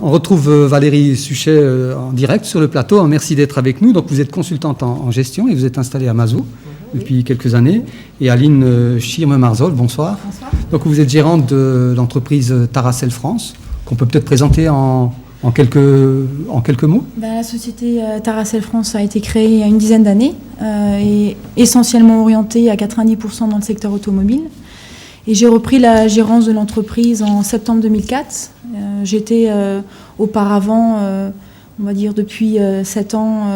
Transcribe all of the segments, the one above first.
On retrouve Valérie Suchet en direct sur le plateau. Merci d'être avec nous. Donc, vous êtes consultante en gestion et vous êtes installée à Mazot depuis quelques années. Et Aline Schirme-Marzol, bonsoir. Bonsoir. Donc, vous êtes gérante de l'entreprise Taracel France, qu'on peut peut-être présenter en quelques mots. La société Taracel France a été créée il y a une dizaine d'années et essentiellement orientée à 90% dans le secteur automobile. Et j'ai repris la gérance de l'entreprise en septembre 2004. J'étais auparavant, on va dire depuis 7 ans,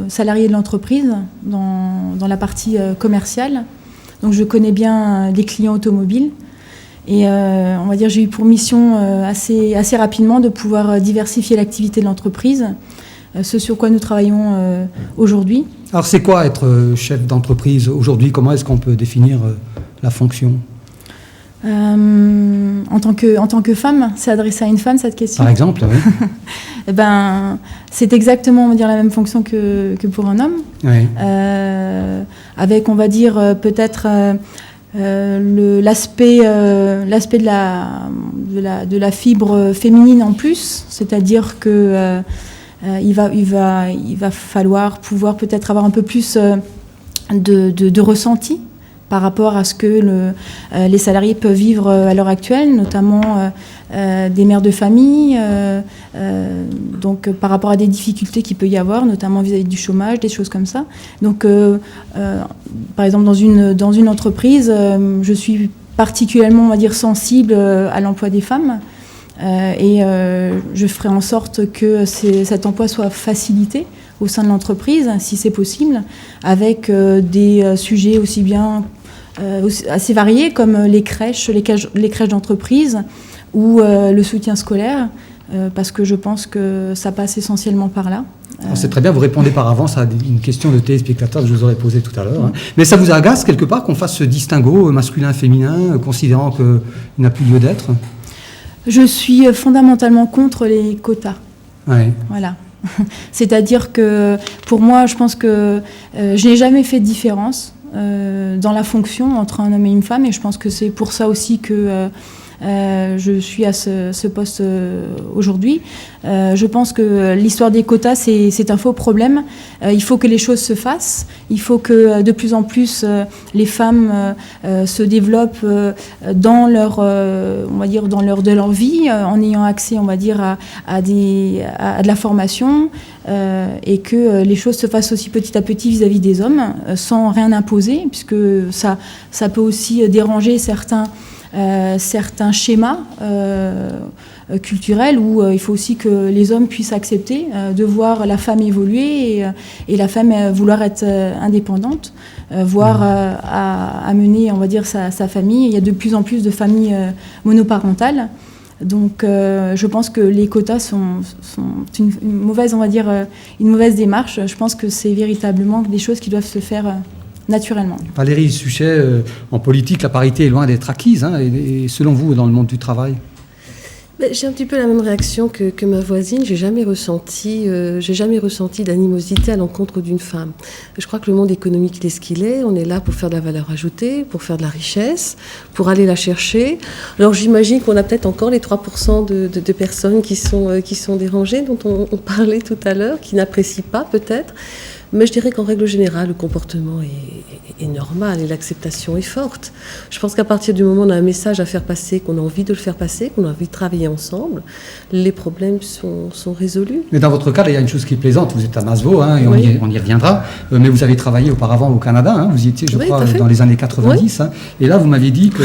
salarié de l'entreprise dans la partie commerciale. Donc je connais bien les clients automobiles. Et on va dire j'ai eu pour mission assez rapidement de pouvoir diversifier l'activité de l'entreprise, ce sur quoi nous travaillons aujourd'hui. Alors c'est quoi être chef d'entreprise aujourd'hui? Comment est-ce qu'on peut définir la fonction? En tant que femme, c'est adressé à une femme cette question. Par exemple, oui. C'est exactement, on va dire, la même fonction que pour un homme. Oui. Avec, on va dire, peut-être l'aspect de la fibre féminine en plus, c'est-à-dire que il va falloir pouvoir peut-être avoir un peu plus de ressenti par rapport à ce que les salariés peuvent vivre à l'heure actuelle, notamment des mères de famille, donc par rapport à des difficultés qu'il peut y avoir, notamment vis-à-vis du chômage, des choses comme ça. Donc, par exemple, dans une entreprise, je suis particulièrement, on va dire, sensible à l'emploi des femmes. Et je ferai en sorte que cet emploi soit facilité au sein de l'entreprise, si c'est possible, avec des sujets aussi bien assez variés comme les crèches d'entreprise ou le soutien scolaire, parce que je pense que ça passe essentiellement par là. C'est très bien, vous répondez par avance à une question de téléspectateurs que je vous aurais posée tout à l'heure. Hein. Mais ça vous agace quelque part qu'on fasse ce distinguo masculin-féminin, considérant qu'il n'a plus lieu d'être? Je suis fondamentalement contre les quotas. Ouais. Voilà. C'est-à-dire que pour moi, je pense que je n'ai jamais fait de différence dans la fonction entre un homme et une femme, et je pense que c'est pour ça aussi que je suis à ce poste aujourd'hui. Je pense que l'histoire des quotas, c'est un faux problème. Il faut que les choses se fassent. Il faut que de plus en plus les femmes se développent dans on va dire dans de leur vie, en ayant accès, on va dire, à de la formation, et que les choses se fassent aussi petit à petit vis-à-vis des hommes, sans rien imposer, puisque ça peut aussi déranger certains schémas culturels où il faut aussi que les hommes puissent accepter de voir la femme évoluer et la femme vouloir être indépendante, voire à mener, on va dire, sa famille. Il y a de plus en plus de familles monoparentales. Donc je pense que les quotas sont une mauvaise, on va dire, une mauvaise démarche. Je pense que c'est véritablement des choses qui doivent se faire naturellement. Valérie Suchet, en politique, la parité est loin d'être acquise. Hein, et selon vous, dans le monde du travail? J'ai un petit peu la même réaction que ma voisine. J'ai jamais ressenti d'animosité à l'encontre d'une femme. Je crois que le monde économique, il est ce qu'il est. On est là pour faire de la valeur ajoutée, pour faire de la richesse, pour aller la chercher. Alors j'imagine qu'on a peut-être encore les 3% de personnes qui sont dérangées, dont on parlait tout à l'heure, qui n'apprécient pas peut-être. Mais je dirais qu'en règle générale, le comportement est normal et l'acceptation est forte. Je pense qu'à partir du moment où on a un message à faire passer, qu'on a envie de le faire passer, qu'on a envie de travailler ensemble, les problèmes sont résolus. Mais dans votre cas, il y a une chose qui est plaisante. Vous êtes à Mazot, hein, et oui. on y reviendra. Mais vous avez travaillé auparavant au Canada. Hein, vous y étiez, je crois, dans les années 90. Oui. Hein, et là, vous m'aviez dit que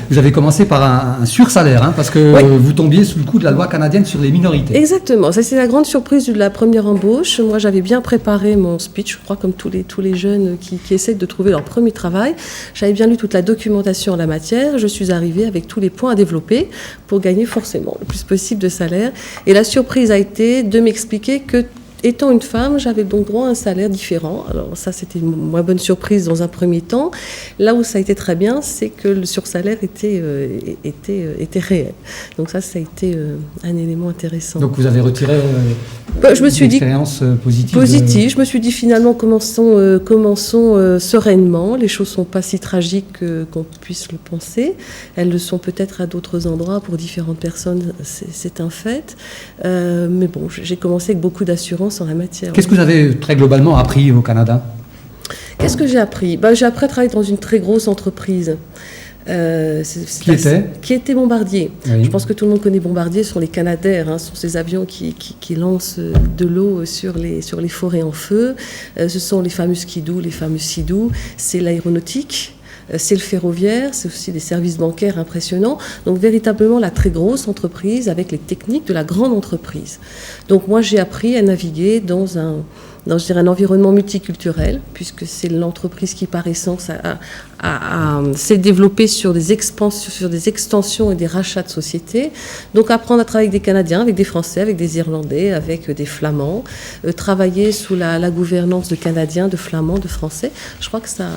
vous avez commencé par un sursalaire, hein, parce que oui. Vous tombiez sous le coup de la loi canadienne sur les minorités. Exactement. Ça, c'est la grande surprise de la première embauche. Moi, j'avais bien préparé mon speech, je crois, comme tous les jeunes qui essaient de trouver leur premier travail. J'avais bien lu toute la documentation en la matière. Je suis arrivée avec tous les points à développer pour gagner forcément le plus possible de salaire. Et la surprise a été de m'expliquer que, étant une femme, j'avais donc droit à un salaire différent. Alors ça, c'était une moins bonne surprise dans un premier temps. Là où ça a été très bien, c'est que le sursalaire était réel. Donc ça a été un élément intéressant. Donc vous avez retiré je me suis dit positive. Je me suis dit finalement commençons sereinement. Les choses sont pas si tragiques qu'on puisse le penser. Elles le sont peut-être à d'autres endroits pour différentes personnes, c'est un fait. Mais bon, j'ai commencé avec beaucoup d'assurance en la matière. Qu'est-ce que vous avez très globalement appris au Canada ? Qu'est-ce que j'ai appris ? J'ai appris à travailler dans une très grosse entreprise. Qui était Bombardier. Oui. Je pense que tout le monde connaît Bombardier, ce sont les Canadair, ce sont ces avions qui lancent de l'eau sur les forêts en feu. Ce sont les fameux skidoo, les fameux sidou. C'est l'aéronautique. C'est le ferroviaire, c'est aussi des services bancaires impressionnants. Donc véritablement la très grosse entreprise avec les techniques de la grande entreprise. Donc moi j'ai appris à naviguer dans un environnement multiculturel, puisque c'est l'entreprise qui par essence s'est développée sur des extensions et des rachats de sociétés. Donc apprendre à travailler avec des Canadiens, avec des Français, avec des Irlandais, avec des Flamands, travailler sous la gouvernance de Canadiens, de Flamands, de Français, je crois que ça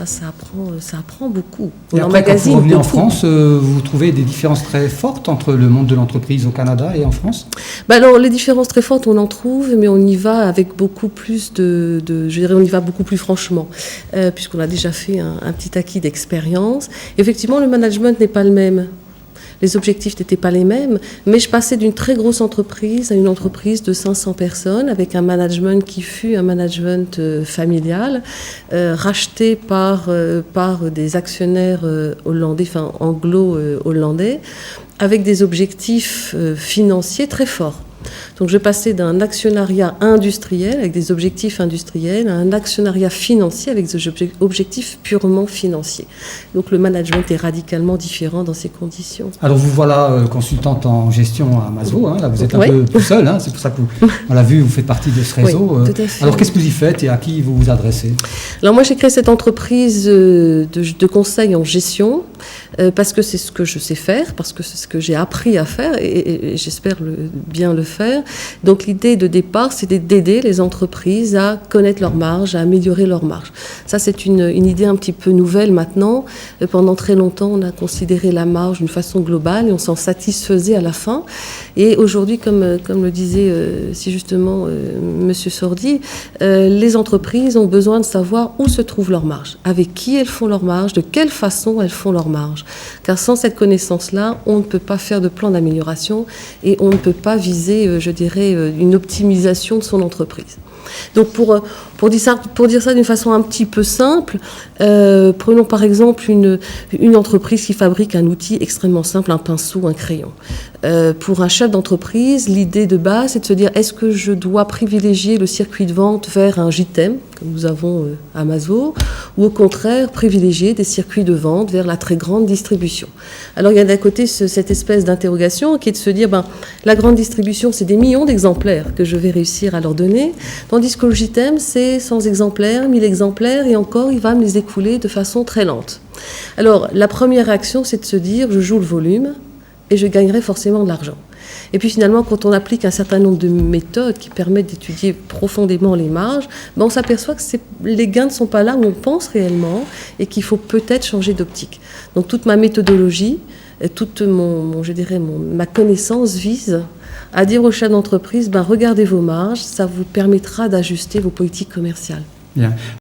apprend beaucoup. Et après, quand vous revenez en France, vous trouvez des différences très fortes entre le monde de l'entreprise au Canada et en France ? Alors, les différences très fortes, on en trouve, mais on y va avec beaucoup plus on y va beaucoup plus franchement, puisqu'on a déjà fait un petit acquis d'expérience. Effectivement, le management n'est pas le même. Les objectifs n'étaient pas les mêmes, mais je passais d'une très grosse entreprise à une entreprise de 500 personnes, avec un management qui fut un management familial, racheté par des actionnaires hollandais, enfin anglo-hollandais, avec des objectifs financiers très forts. Donc je passais d'un actionnariat industriel avec des objectifs industriels à un actionnariat financier avec des objectifs purement financiers. Donc le management est radicalement différent dans ces conditions. Alors vous voilà consultante en gestion à Maslow, là vous êtes un peu tout seul, c'est pour ça qu'on l'a vu, vous faites partie de ce réseau. Oui, tout à fait. Alors qu'est-ce que vous y faites et à qui vous vous adressez ? Alors moi j'ai créé cette entreprise de conseil en gestion parce que c'est ce que je sais faire, parce que c'est ce que j'ai appris à faire et j'espère bien le faire. Donc l'idée de départ, c'était d'aider les entreprises à connaître leurs marges, à améliorer leurs marges. Ça, c'est une idée un petit peu nouvelle maintenant. Pendant très longtemps, on a considéré la marge d'une façon globale et on s'en satisfaisait à la fin. Et aujourd'hui, comme le disait si justement Monsieur Sordi, les entreprises ont besoin de savoir où se trouve leur marge, avec qui elles font leur marge, de quelle façon elles font leur marge. Car sans cette connaissance-là, on ne peut pas faire de plan d'amélioration et on ne peut pas viser, je dirais, une optimisation de son entreprise. Donc pour dire ça d'une façon un petit peu simple, prenons par exemple une entreprise qui fabrique un outil extrêmement simple, un pinceau, un crayon. Pour un chef d'entreprise, l'idée de base, c'est de se dire est-ce que je dois privilégier le circuit de vente vers un JTEM, comme nous avons à Maslow, ou au contraire privilégier des circuits de vente vers la très grande distribution. Alors il y a d'un côté cette espèce d'interrogation qui est de se dire la grande distribution, c'est des millions d'exemplaires que je vais réussir à leur donner, tandis que le JTEM, c'est 100 exemplaires, 1000 exemplaires, et encore, il va me les écouler de façon très lente. Alors, la première réaction, c'est de se dire, je joue le volume, et je gagnerai forcément de l'argent. Et puis finalement, quand on applique un certain nombre de méthodes qui permettent d'étudier profondément les marges, on s'aperçoit que les gains ne sont pas là où on pense réellement, et qu'il faut peut-être changer d'optique. Donc toute ma méthodologie, toute ma connaissance vise à dire aux chefs d'entreprise, regardez vos marges, ça vous permettra d'ajuster vos politiques commerciales. Bien.